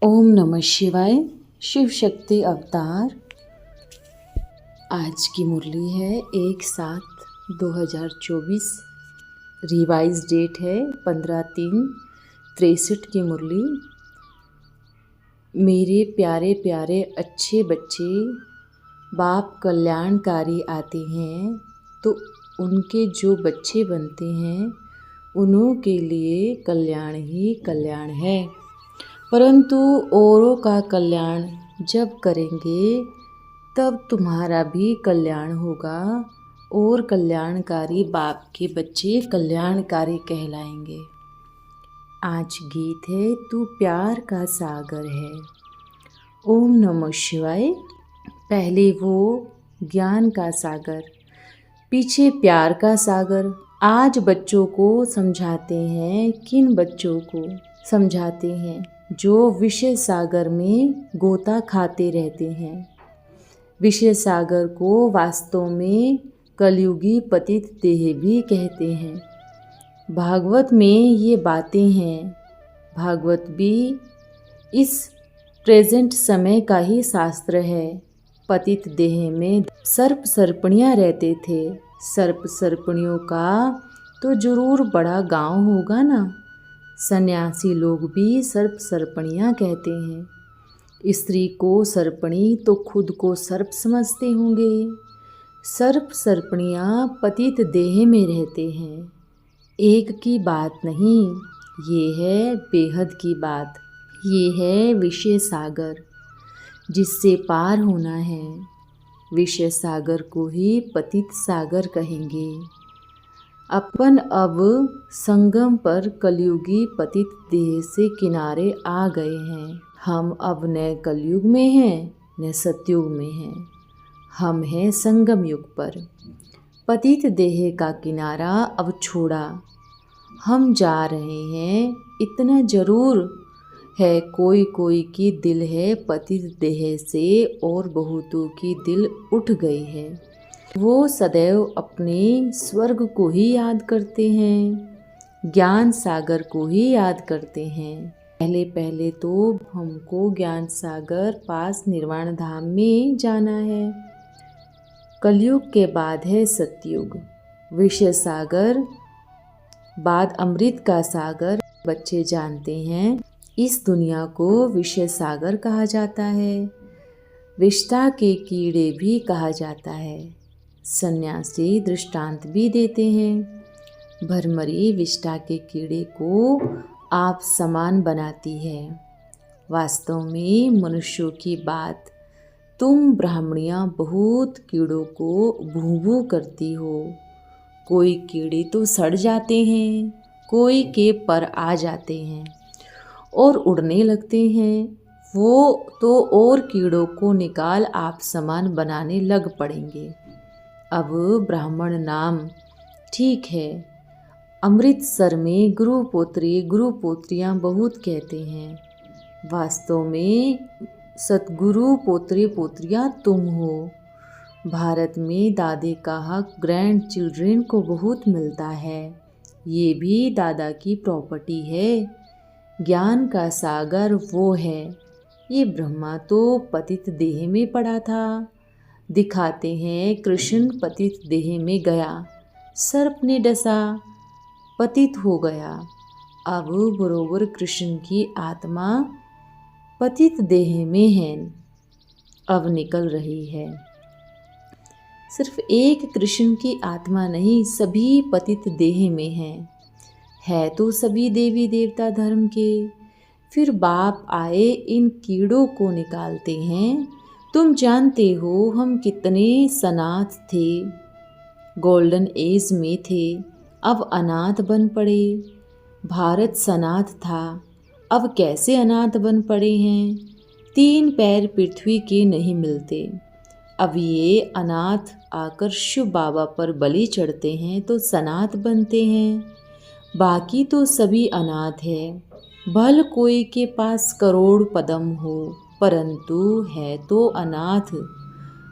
ओम नमः शिवाय। शिव शक्ति अवतार। आज की मुरली है 1/7/2024। रिवाइज डेट है 15/3/63 की मुरली। मेरे प्यारे प्यारे अच्छे बच्चे, बाप कल्याणकारी आते हैं तो उनके जो बच्चे बनते हैं उन्हों के लिए कल्याण ही कल्याण है। परंतु औरों का कल्याण जब करेंगे तब तुम्हारा भी कल्याण होगा और कल्याणकारी बाप के बच्चे कल्याणकारी कहलाएंगे। आज गीत है तू प्यार का सागर है। ओम नमः शिवाय। पहले वो ज्ञान का सागर, पीछे प्यार का सागर। आज बच्चों को समझाते हैं, किन बच्चों को समझाते हैं? जो विषय सागर में गोता खाते रहते हैं। विषय सागर को वास्तव में कलयुगी पतित देह भी कहते हैं। भागवत में ये बातें हैं। भागवत भी इस प्रेजेंट समय का ही शास्त्र है। पतित देह में सर्प सर्पणियाँ रहते थे। सर्प सर्पणियों का तो जरूर बड़ा गांव होगा ना। सन्यासी लोग भी सर्प सर्पणियाँ कहते हैं। स्त्री को सर्पणी तो खुद को सर्प समझते होंगे। सर्प सर्पणियाँ पतित देह में रहते हैं। एक की बात नहीं, ये है बेहद की बात। ये है विषय सागर, जिससे पार होना है। विषय सागर को ही पतित सागर कहेंगे। अपन अब संगम पर कलयुगी पतित देह से किनारे आ गए हैं। हम अब न कलयुग में हैं न सतयुग में हैं। हम हैं संगम युग पर। पतित देह का किनारा अब छोड़ा, हम जा रहे हैं। इतना जरूर है कोई कोई की दिल है पतित देह से और बहुतों की दिल उठ गई है। वो सदैव अपने स्वर्ग को ही याद करते हैं, ज्ञान सागर को ही याद करते हैं। पहले पहले तो हमको ज्ञान सागर पास निर्वाण धाम में जाना है। कलयुग के बाद है सतयुग। विषय सागर बाद अमृत का सागर। बच्चे जानते हैं इस दुनिया को विषय सागर कहा जाता है। विष्ठा के कीड़े भी कहा जाता है। सन्यासी दृष्टांत भी देते हैं। भरमरी विष्ठा के कीड़े को आप समान बनाती है। वास्तव में मनुष्यों की बात, तुम ब्राह्मणियाँ बहुत कीड़ों को भू भू करती हो। कोई कीड़े तो सड़ जाते हैं, कोई के पर आ जाते हैं और उड़ने लगते हैं। वो तो और कीड़ों को निकाल आप समान बनाने लग पड़ेंगे। अब ब्राह्मण नाम ठीक है। अमृतसर में गुरुपोत्री गुरुपोत्रियाँ बहुत कहते हैं। वास्तव में सतगुरु पोत्री पोत्रियाँ तुम हो। भारत में दादे का हक ग्रैंड चिल्ड्रेन को बहुत मिलता है। ये भी दादा की प्रॉपर्टी है। ज्ञान का सागर वो है। ये ब्रह्मा तो पतित देह में पड़ा था। दिखाते हैं कृष्ण पतित देह में गया, सर्प ने डसा, पतित हो गया। अब बरोबर कृष्ण की आत्मा पतित देह में है, अब निकल रही है। सिर्फ एक कृष्ण की आत्मा नहीं, सभी पतित देह में है तो सभी देवी देवता धर्म के। फिर बाप आए इन कीड़ों को निकालते हैं। तुम जानते हो हम कितने सनाथ थे, गोल्डन एज में थे, अब अनाथ बन पड़े। भारत सनाथ था, अब कैसे अनाथ बन पड़े हैं? 3 पैर पृथ्वी के नहीं मिलते। अब ये अनाथ आकर शिव बाबा पर बलि चढ़ते हैं तो सनाथ बनते हैं। बाकी तो सभी अनाथ है। भल कोई के पास करोड़ पदम हो, परंतु है तो अनाथ।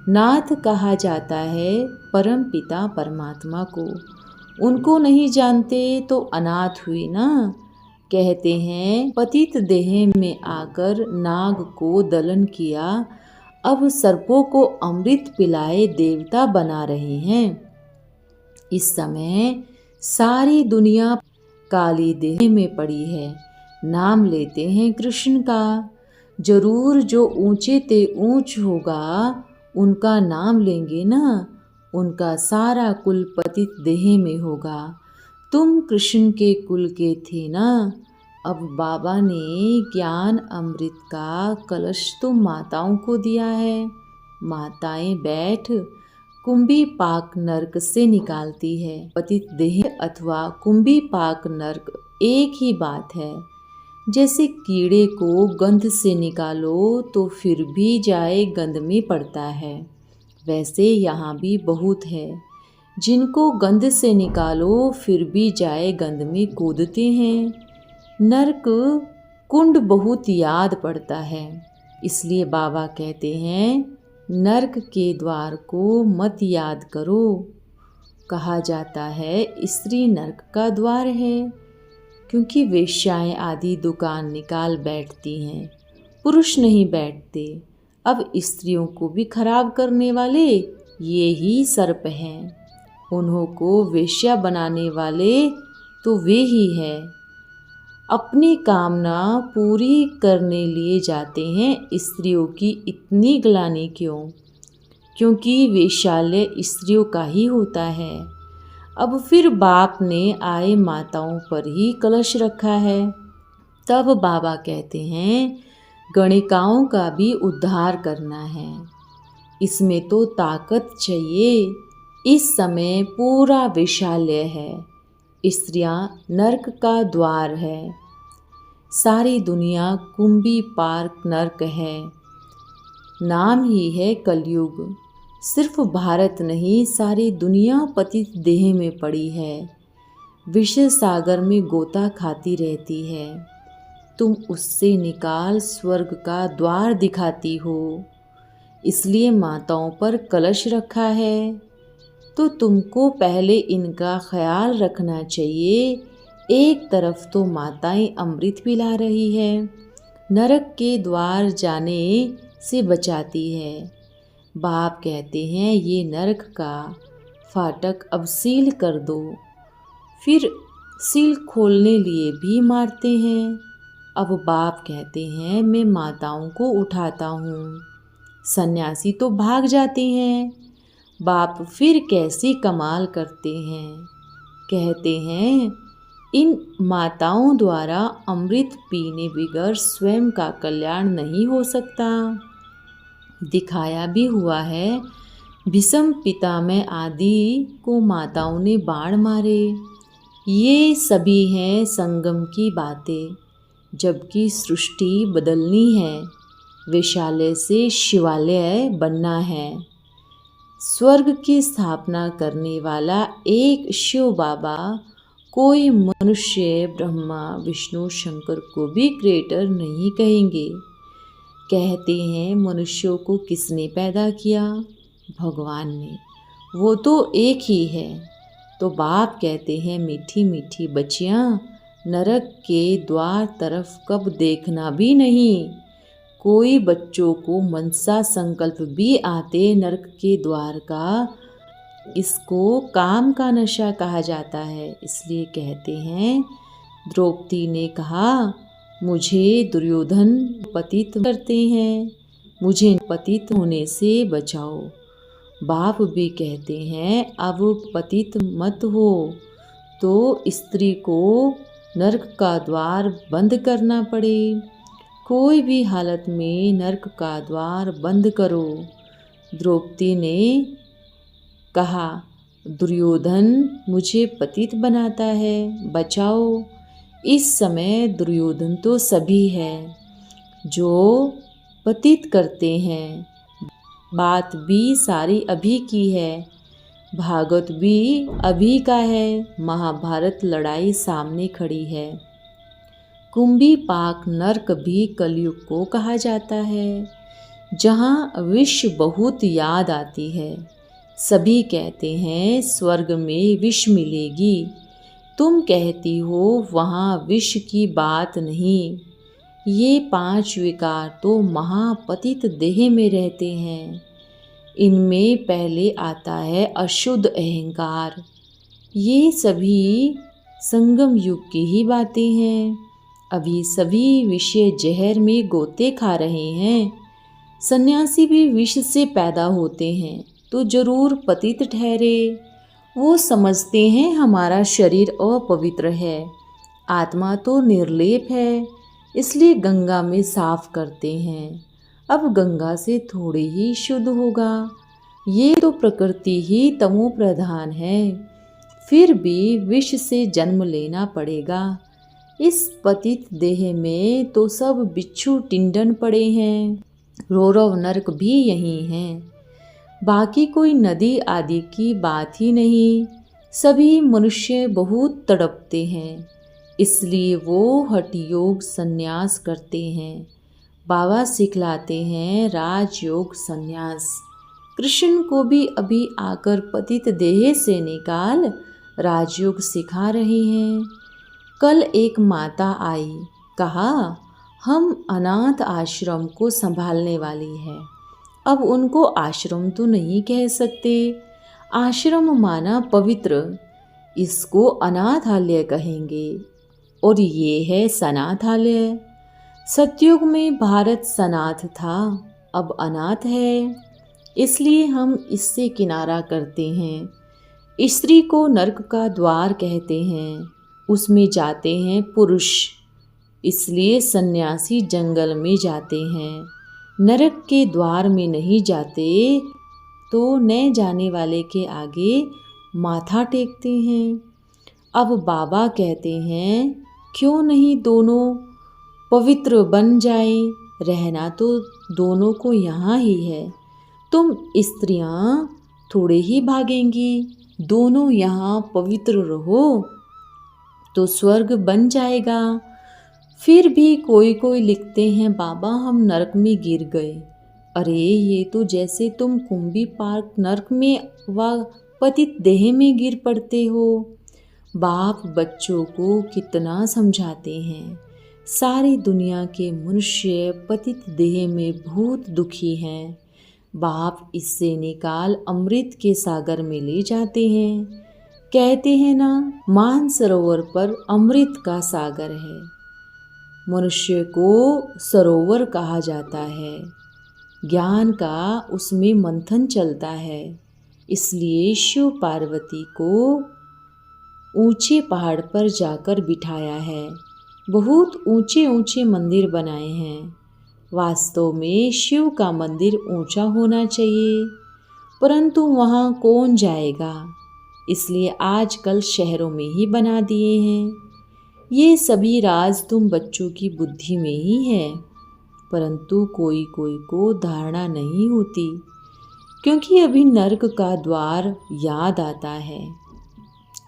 नाथ कहा जाता है परम पिता परमात्मा को। उनको नहीं जानते तो अनाथ हुई ना। कहते हैं पतित देह में आकर नाग को दलन किया, अब सर्पों को अमृत पिलाए देवता बना रहे हैं। इस समय सारी दुनिया काली देह में पड़ी है। नाम लेते हैं कृष्ण का, जरूर जो ऊंचे ते ऊंच होगा उनका नाम लेंगे ना, उनका सारा कुल पतित देह में होगा। तुम कृष्ण के कुल के थे ना। अब बाबा ने ज्ञान अमृत का कलश तो माताओं को दिया है। माताएं बैठ कुंभी पाक नरक से निकालती है। पतित देह अथवा कुंभी पाक नरक एक ही बात है। जैसे कीड़े को गंध से निकालो तो फिर भी जाए गंध में पड़ता है, वैसे यहाँ भी बहुत है जिनको गंध से निकालो फिर भी जाए गंध में कूदते हैं। नरक कुंड बहुत याद पड़ता है, इसलिए बाबा कहते हैं नरक के द्वार को मत याद करो। कहा जाता है स्त्री नरक का द्वार है, क्योंकि वेश्याएं आदि दुकान निकाल बैठती हैं, पुरुष नहीं बैठते। अब स्त्रियों को भी खराब करने वाले ये ही सर्प हैं। उन्हों को वेश्या बनाने वाले तो वे ही हैं। अपनी कामना पूरी करने लिए जाते हैं स्त्रियों की इतनी ग्लानि क्यों? क्योंकि वेश्यालय स्त्रियों का ही होता है। अब फिर बाप ने आए माताओं पर ही कलश रखा है। तब बाबा कहते हैं गणिकाओं का भी उद्धार करना है, इसमें तो ताकत चाहिए। इस समय पूरा वेश्यालय है, स्त्रियां नरक का द्वार है। सारी दुनिया कुंभी पार्क नरक है, नाम ही है कलयुग। सिर्फ भारत नहीं, सारी दुनिया पतित देह में पड़ी है, विषय सागर में गोता खाती रहती है। तुम उससे निकाल स्वर्ग का द्वार दिखाती हो, इसलिए माताओं पर कलश रखा है। तो तुमको पहले इनका ख्याल रखना चाहिए। एक तरफ तो माताएं अमृत पिला रही है, नरक के द्वार जाने से बचाती है। बाप कहते हैं ये नरक का फाटक अब सील कर दो, फिर सील खोलने लिए भी मारते हैं। अब बाप कहते हैं मैं माताओं को उठाता हूँ, सन्यासी तो भाग जाते हैं। बाप फिर कैसी कमाल करते हैं, कहते हैं इन माताओं द्वारा अमृत पीने बगैर स्वयं का कल्याण नहीं हो सकता। दिखाया भी हुआ है, भीष्म पितामह आदि को माताओं ने बाण मारे। ये सभी हैं संगम की बातें, जबकि सृष्टि बदलनी है, वेश्यालय से शिवालय बनना है। स्वर्ग की स्थापना करने वाला एक शिव बाबा कोई मनुष्य ब्रह्मा विष्णु शंकर को भी क्रिएटर नहीं कहेंगे। कहते हैं मनुष्यों को किसने पैदा किया? भगवान ने, वो तो एक ही है। तो बाप कहते हैं मीठी मीठी बच्चियाँ, नरक के द्वार तरफ कब देखना भी नहीं। कोई बच्चों को मनसा संकल्प भी आते नरक के द्वार का, इसको काम का नशा कहा जाता है। इसलिए कहते हैं द्रौपदी ने कहा मुझे दुर्योधन पतित करते हैं, मुझे पतित होने से बचाओ। बाप भी कहते हैं अब पतित मत हो तो स्त्री को नरक का द्वार बंद करना पड़े। कोई भी हालत में नरक का द्वार बंद करो। द्रौपदी ने कहा दुर्योधन मुझे पतित बनाता है, बचाओ। इस समय दुर्योधन तो सभी है जो पतित करते हैं। बात भी सारी अभी की है, भागवत भी अभी का है, महाभारत लड़ाई सामने खड़ी है। कुंभी पाक नरक भी कलयुग को कहा जाता है, जहाँ विष बहुत याद आती है। सभी कहते हैं स्वर्ग में विष मिलेगी, तुम कहती हो वहाँ विष की बात नहीं। ये 5 विकार तो महापतित देह में रहते हैं। इनमें पहले आता है अशुद्ध अहंकार। ये सभी संगम युग की ही बातें हैं। अभी सभी विषय जहर में गोते खा रहे हैं। सन्यासी भी विष से पैदा होते हैं तो जरूर पतित ठहरे। वो समझते हैं हमारा शरीर अपवित्र है, आत्मा तो निर्लेप है, इसलिए गंगा में साफ करते हैं। अब गंगा से थोड़ी ही शुद्ध होगा। ये तो प्रकृति ही तमो प्रधान है, फिर भी विष से जन्म लेना पड़ेगा। इस पतित देह में तो सब बिच्छू टिंडन पड़े हैं। रौरव नरक भी यही हैं। बाकी कोई नदी आदि की बात ही नहीं। सभी मनुष्य बहुत तड़पते हैं, इसलिए वो हठ योग संन्यास करते हैं। बाबा सिखलाते हैं राजयोग संन्यास। कृष्ण को भी अभी आकर पतित देह से निकाल राजयोग सिखा रहे हैं। कल एक माता आई, कहा हम अनाथ आश्रम को संभालने वाली है। अब उनको आश्रम तो नहीं कह सकते, आश्रम माना पवित्र, इसको अनाथालय कहेंगे। और ये है सनाथालय। सतयुग में भारत सनाथ था, अब अनाथ है, इसलिए हम इससे किनारा करते हैं। स्त्री को नरक का द्वार कहते हैं, उसमें जाते हैं पुरुष, इसलिए सन्यासी जंगल में जाते हैं, नरक के द्वार में नहीं जाते। तो न जाने वाले के आगे माथा टेकते हैं। अब बाबा कहते हैं क्यों नहीं दोनों पवित्र बन जाए, रहना तो दोनों को यहाँ ही है। तुम स्त्रियाँ थोड़े ही भागेंगी, दोनों यहाँ पवित्र रहो तो स्वर्ग बन जाएगा। फिर भी कोई कोई लिखते हैं बाबा हम नरक में गिर गए। अरे ये तो जैसे तुम कुंभी पार्क नरक में व पतित देह में गिर पड़ते हो। बाप बच्चों को कितना समझाते हैं। सारी दुनिया के मनुष्य पतित देह में बहुत दुखी हैं। बाप इससे निकाल अमृत के सागर में ले जाते हैं। कहते हैं ना मान सरोवर पर अमृत का सागर है। मनुष्य को सरोवर कहा जाता है, ज्ञान का उसमें मंथन चलता है। इसलिए शिव पार्वती को ऊंचे पहाड़ पर जाकर बिठाया है। बहुत ऊंचे ऊंचे मंदिर बनाए हैं। वास्तव में शिव का मंदिर ऊंचा होना चाहिए, परंतु वहाँ कौन जाएगा, इसलिए आजकल शहरों में ही बना दिए हैं। ये सभी राज तुम बच्चों की बुद्धि में ही है, परंतु कोई कोई को धारणा नहीं होती, क्योंकि अभी नरक का द्वार याद आता है।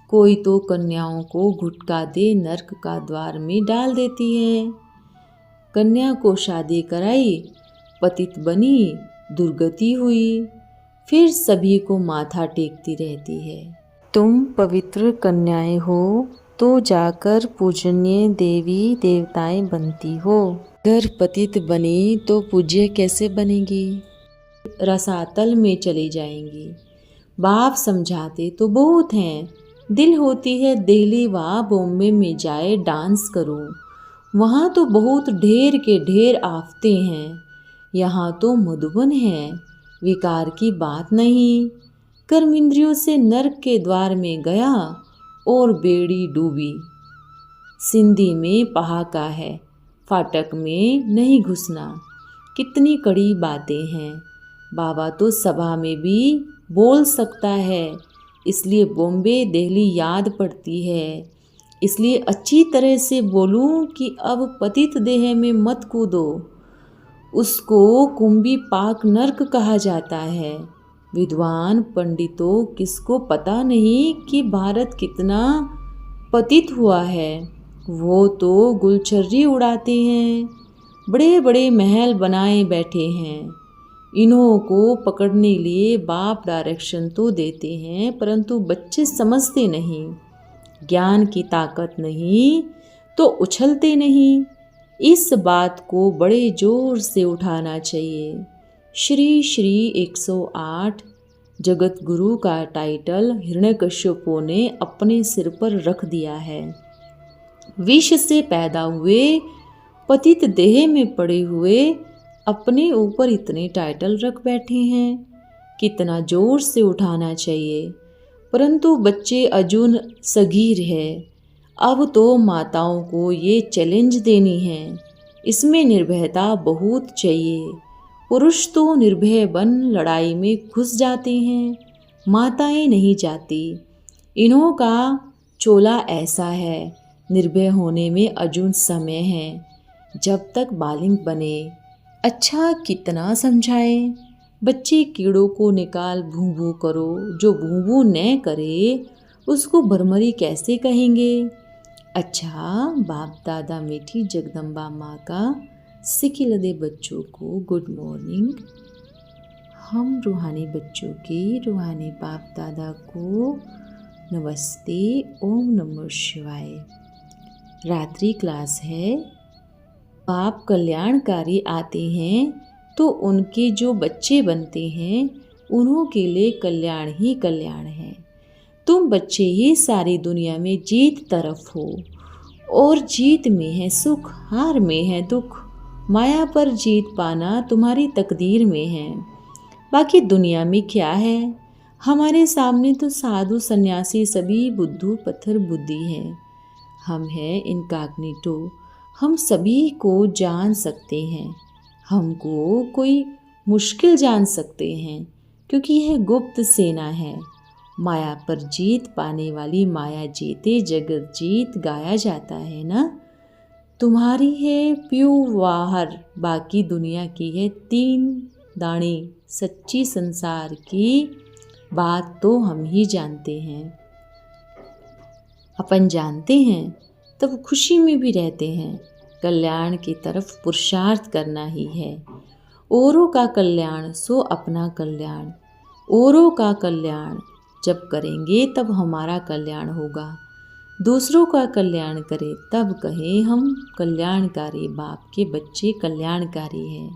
कोई तो कन्याओं को घुटका दे नरक का द्वार में डाल देती है। कन्या को शादी कराई, पतित बनी, दुर्गति हुई, फिर सभी को माथा टेकती रहती है। तुम पवित्र कन्याएं हो तो जाकर पूजनीय देवी देवताएं बनती हो। अगर पतित बनी तो पूज्य कैसे बनेगी, रसातल में चली जाएंगी। बाप समझाते तो बहुत हैं, दिल होती है दिल्ली व बॉम्बे में जाए डांस करूं, वहाँ तो बहुत ढेर के ढेर आफते हैं, यहाँ तो मधुबन है, विकार की बात नहीं। कर्म इंद्रियों से नरक के द्वार में गया और बेड़ी डूबी। सिंधी में पहाका है, फाटक में नहीं घुसना। कितनी कड़ी बातें हैं। बाबा तो सभा में भी बोल सकता है, इसलिए बॉम्बे दिल्ली याद पड़ती है। इसलिए अच्छी तरह से बोलूं कि अब पतित देह में मत कूदो, उसको कुंभी पाक नरक कहा जाता है। विद्वान पंडितों किसको पता नहीं कि भारत कितना पतित हुआ है। वो तो गुलछर्री उड़ाते हैं, बड़े बड़े महल बनाए बैठे हैं। इन्हों को पकड़ने लिए बाप डायरेक्शन तो देते हैं, परंतु बच्चे समझते नहीं। ज्ञान की ताकत नहीं तो उछलते नहीं। इस बात को बड़े जोर से उठाना चाहिए। श्री श्री 108 जगत गुरु का टाइटल हिरण्यकश्यपों ने अपने सिर पर रख दिया है। विष से पैदा हुए पतित देह में पड़े हुए अपने ऊपर इतने टाइटल रख बैठे हैं। कितना जोर से उठाना चाहिए, परंतु बच्चे अजून सगीर है। अब तो माताओं को ये चैलेंज देनी है। इसमें निर्भयता बहुत चाहिए। पुरुष तो निर्भय बन लड़ाई में घुस जाते हैं, माताएं नहीं जाती। इन्हों का चोला ऐसा है, निर्भय होने में अजून समय है, जब तक बालिंग बने। अच्छा कितना समझाए। बच्चे कीड़ों को निकाल भूं भूं करो, जो भूं भूं न करे उसको भरमरी कैसे कहेंगे। अच्छा बाप दादा मीठी जगदम्बा माँ का सिखिलदे बच्चों को गुड मॉर्निंग। हम रूहानी बच्चों के रूहानी बाप दादा को नमस्ते। ओम नमः शिवाय। रात्रि क्लास है। बाप कल्याणकारी आते हैं तो उनके जो बच्चे बनते हैं उन्हों के लिए कल्याण ही कल्याण है। तुम बच्चे ही सारी दुनिया में जीत तरफ हो, और जीत में है सुख, हार में है दुख। माया पर जीत पाना तुम्हारी तकदीर में है। बाकी दुनिया में क्या है? हमारे सामने तो साधु सन्यासी सभी बुद्धू पत्थर बुद्धि है। हम हैं इनकॉग्निटो। हम सभी को जान सकते हैं। हमको कोई मुश्किल जान सकते हैं, क्योंकि यह गुप्त सेना है। माया पर जीत पाने वाली माया जीते जगत जीत गाया जाता है ना। तुम्हारी है प्यूर बाहर, बाकी दुनिया की है 3 दाने। सच्ची संसार की बात तो हम ही जानते हैं। अपन जानते हैं तब खुशी में भी रहते हैं। कल्याण की तरफ पुरुषार्थ करना ही है। औरों का कल्याण सो अपना कल्याण। औरों का कल्याण जब करेंगे तब हमारा कल्याण होगा। दूसरों का कल्याण करें तब कहें हम कल्याणकारी बाप के बच्चे कल्याणकारी हैं।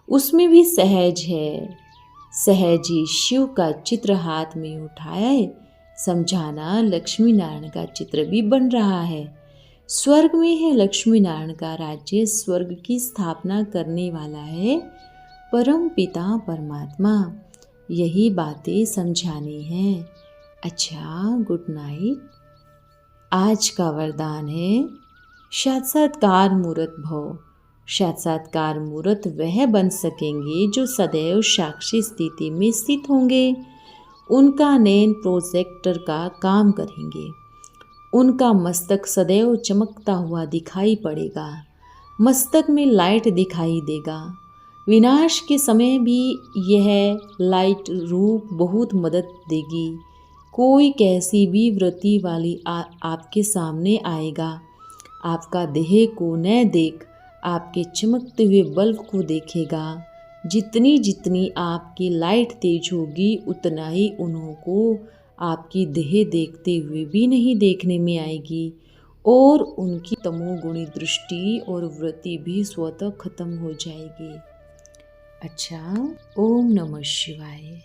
उसमें भी सहज है। सहजी शिव का चित्र हाथ में उठाया है, समझाना लक्ष्मी नारायण का चित्र भी बन रहा है। स्वर्ग में है लक्ष्मी नारायण का राज्य। स्वर्ग की स्थापना करने वाला है परम पिता परमात्मा। यही बातें समझानी हैं। अच्छा गुड नाइट। आज का वरदान है साक्षात्कार मूर्त भव। साक्षात्कार मूर्त वह बन सकेंगे जो सदैव साक्षी स्थिति में स्थित होंगे। उनका नयन प्रोजेक्टर का काम करेंगे। उनका मस्तक सदैव चमकता हुआ दिखाई पड़ेगा। मस्तक में लाइट दिखाई देगा। विनाश के समय भी यह लाइट रूप बहुत मदद देगी। कोई कैसी भी वृत्ति वाली आपके सामने आएगा। आपका देह को न देख आपके चमकते हुए बल्ब को देखेगा। जितनी जितनी आपकी लाइट तेज होगी उतना ही उनको आपकी देह देखते हुए भी नहीं देखने में आएगी, और उनकी तमोगुणी दृष्टि और वृत्ति भी स्वतः खत्म हो जाएगी। अच्छा ओम नमः शिवाय।